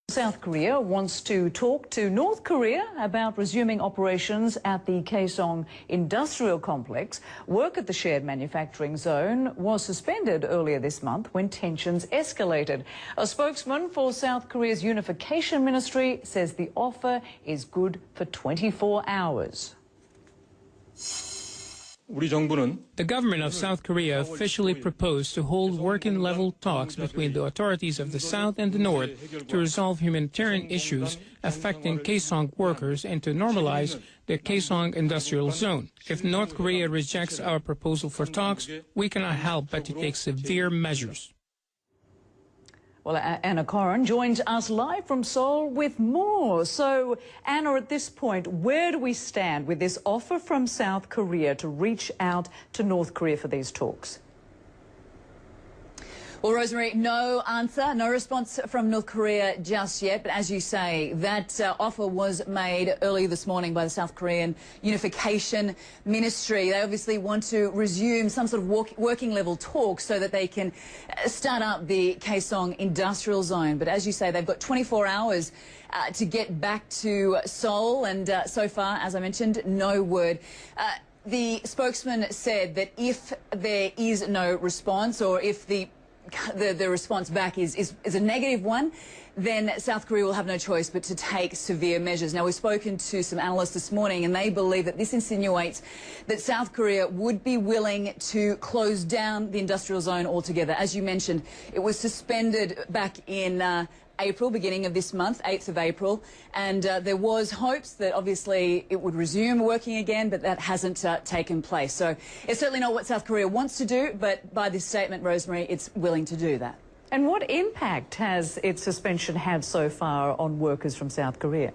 South Korea wants to talk to North Korea about resuming operations at the Kaesong industrial complex. Work at the shared manufacturing zone was suspended earlier this month when tensions escalated. A spokesman for South Korea's unification ministry says the offer is good for 24 hours. The government of South Korea officially proposed to hold working-level talks between the authorities of the South and the North to resolve humanitarian issues affecting Kaesong workers and to normalize the Kaesong industrial zone. If North Korea rejects our proposal for talks, we cannot help but to take severe measures. Well, Anna Corrin joins us live from Seoul with more. So, Anna, at this point, where do we stand with this offer from South Korea to reach out to North Korea for these talks? Well, Rosemary, no answer, no response from North Korea just yet. But as you say, that offer was made early this morning by the South Korean Unification Ministry. They obviously want to resume some sort of working level talks so that they can start up the Kaesong industrial zone. But as you say, they've got 24 hours to get back to Seoul. And so far, as I mentioned, no word. The spokesman said that if there is no response, or if the response back is a negative one, then South Korea will have no choice but to take severe measures. Now, we've spoken to some analysts this morning, and they believe that this insinuates that South Korea would be willing to close down the industrial zone altogether. As you mentioned, it was suspended back in April, beginning of this month, 8th of April, and there was hopes that obviously it would resume working again, but that hasn't taken place. So it's certainly not what South Korea wants to do, but by this statement, Rosemary, it's willing to do that. And what impact has its suspension had so far on workers from South Korea?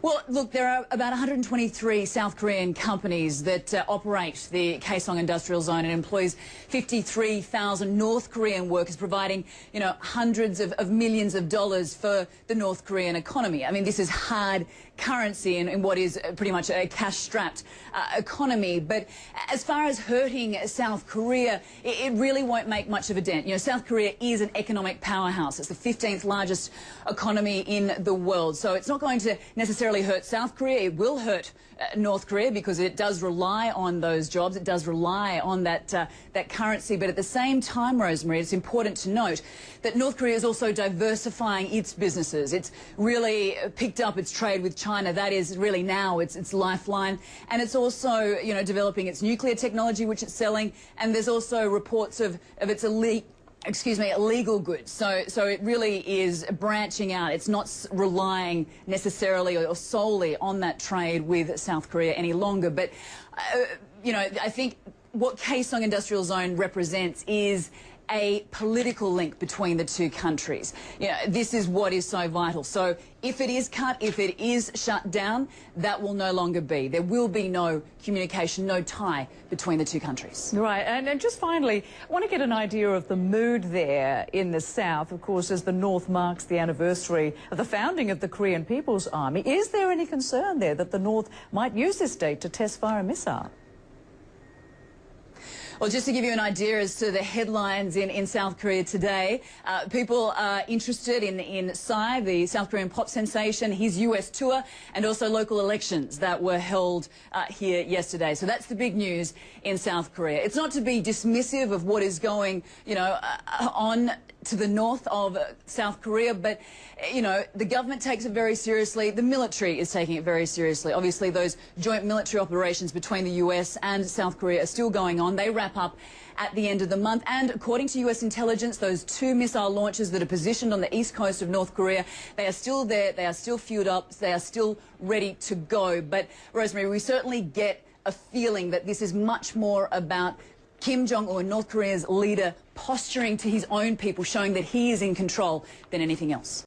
Well, look, there are about 123 South Korean companies that operate the Kaesong industrial zone and employs 53,000 North Korean workers, providing, you know, hundreds of millions of dollars for the North Korean economy. I mean, this is hard currency in what is pretty much a cash-strapped economy. But as far as hurting South Korea, it really won't make much of a dent. You know, South Korea is an economic powerhouse. It's the 15th largest economy in the world. So it's not going to necessarily hurt South Korea. It will hurt North Korea because it does rely on those jobs. It does rely on that currency. But at the same time, Rosemary, it's important to note that North Korea is also diversifying its businesses. It's really picked up its trade with China. That is really now its lifeline. And it's also, you know, developing its nuclear technology, which it's selling. And there's also reports of its illegal goods. So it really is branching out. It's not relying necessarily or solely on that trade with South Korea any longer. But, you know, I think what Kaesong Industrial Zone represents is a political link between the two countries. You know, this is what is so vital. So if it is cut, if it is shut down, that will no longer be. There will be no communication, no tie between the two countries. Right, and just finally, I want to get an idea of the mood there in the South, of course, as the North marks the anniversary of the founding of the Korean People's Army. Is there any concern there that the North might use this date to test fire a missile? Well, just to give you an idea as to the headlines in South Korea today, people are interested in Psy, the South Korean pop sensation, his US tour, and also local elections that were held here yesterday. So that's the big news in South Korea. It's not to be dismissive of what is going, you know, on to the north of South Korea, but, you know, the government takes it very seriously. The military is taking it very seriously. Obviously, those joint military operations between the US and South Korea are still going on. They wrap up at the end of the month. And according to US intelligence, those 2 missile launches that are positioned on the east coast of North Korea, they are still there. They are still fueled up. They are still ready to go. But, Rosemary, we certainly get a feeling that this is much more about Kim Jong-un, North Korea's leader, posturing to his own people, showing that he is in control than anything else.